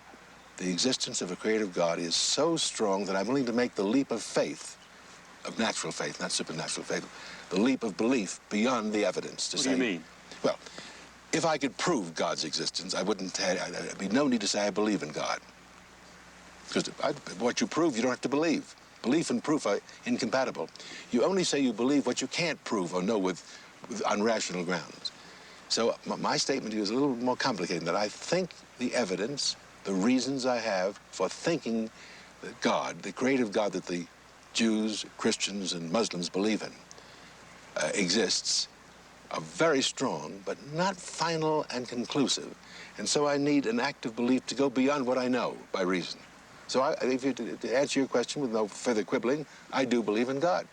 the existence of a creative God is so strong that I'm willing to make the leap of faith, of natural faith, not supernatural faith, the leap of belief beyond the evidence. What do you mean? Well, if I could prove God's existence, there'd be no need to say I believe in God. Because what you prove, you don't have to believe. Belief and proof are incompatible. You only say you believe what you can't prove or know with unrational grounds. So my statement here is a little more complicated than that. I think the evidence, the reasons I have for thinking that God, the creative God that the Jews, Christians, and Muslims believe in, exists, are very strong, but not final and conclusive. And so I need an active belief to go beyond what I know by reason. So to answer your question with no further quibbling, I do believe in God.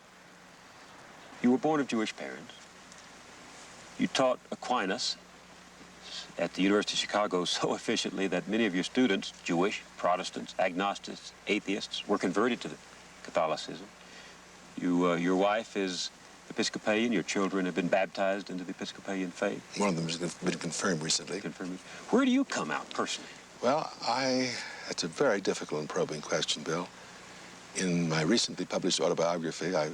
You were born of Jewish parents. You taught Aquinas at the University of Chicago so efficiently that many of your students, Jewish, Protestants, agnostics, atheists, were converted to Catholicism. Your wife is Episcopalian. Your children have been baptized into the Episcopalian faith. One of them has been confirmed recently. Confirmed. Where do you come out personally? Well, that's a very difficult and probing question, Bill. In my recently published autobiography, I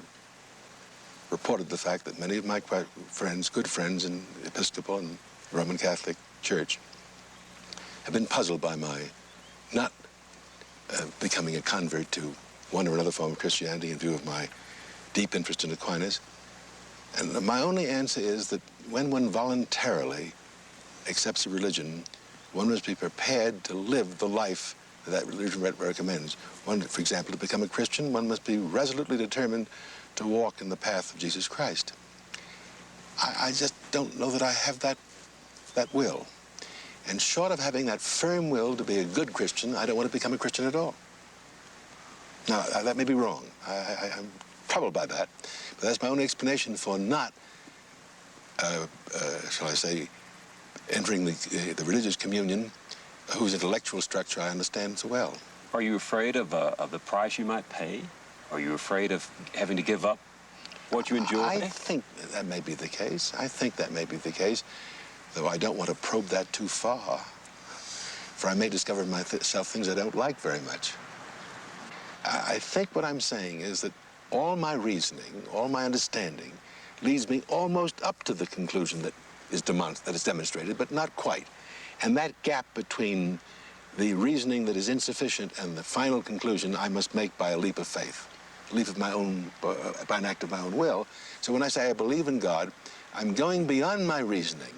reported the fact that many of my friends, good friends in the Episcopal and Roman Catholic Church, have been puzzled by my not becoming a convert to one or another form of Christianity in view of my deep interest in Aquinas. And my only answer is that when one voluntarily accepts a religion, one must be prepared to live the life that religion recommends. One, for example, to become a Christian, one must be resolutely determined to walk in the path of Jesus Christ. I just don't know that I have that will. And short of having that firm will to be a good Christian, I don't want to become a Christian at all. Now, that may be wrong. I'm troubled by that. But that's my only explanation for not, shall I say, entering the religious communion whose intellectual structure I understand so well. Are you afraid of the price you might pay? Are you afraid of having to give up what you enjoy? I think that may be the case. Though I don't want to probe that too far, for I may discover myself things I don't like very much. I think what I'm saying is that all my reasoning, all my understanding, leads me almost up to the conclusion that is demonstrated, but not quite. And that gap between the reasoning that is insufficient and the final conclusion I must make by a leap of faith, a leap of my own, by an act of my own will. So when I say I believe in God, I'm going beyond my reasoning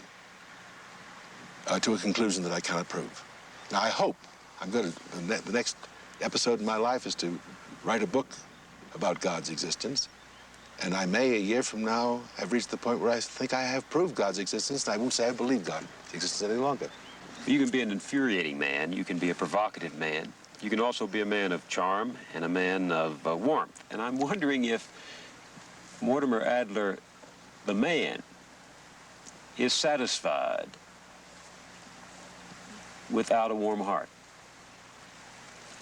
to a conclusion that I cannot prove. Now, I hope the next episode in my life is to write a book about God's existence. And I may, a year from now, have reached the point where I think I have proved God's existence, and I won't say I believe God's existence any longer. You can be an infuriating man. You can be a provocative man. You can also be a man of charm and a man of warmth. And I'm wondering if Mortimer Adler, the man, is satisfied without a warm heart,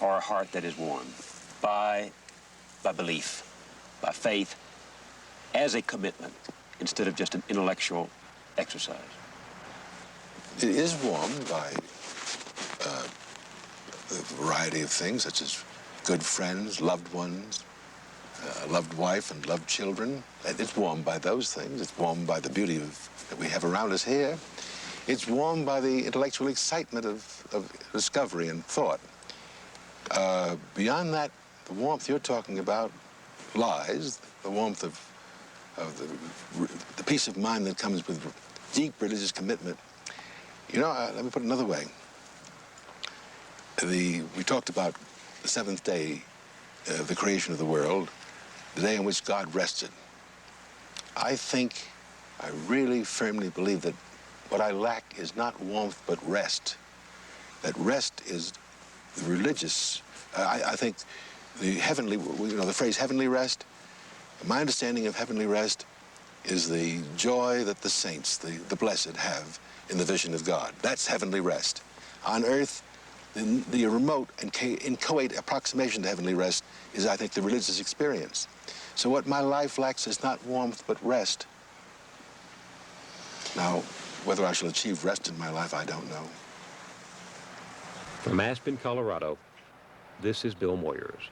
or a heart that is warmed by belief, by faith, as a commitment instead of just an intellectual exercise? It is warmed by a variety of things, such as good friends, loved ones, a loved wife and loved children. It's warmed by those things. It's warmed by the beauty that we have around us here. It's warmed by the intellectual excitement of discovery and thought. Beyond that, the warmth you're talking about lies, the warmth of the peace of mind that comes with deep religious commitment. You know, let me put it another way. We talked about the seventh day, the creation of the world, the day on which God rested. I really firmly believe that what I lack is not warmth but rest. That rest is the religious. I think the heavenly, the phrase heavenly rest, my understanding of heavenly rest is the joy that the saints, the blessed, have in the vision of God. That's heavenly rest. On earth, the remote and inchoate approximation to heavenly rest is, I think, the religious experience. So what my life lacks is not warmth, but rest. Now, whether I shall achieve rest in my life, I don't know. From Aspen, Colorado, this is Bill Moyers.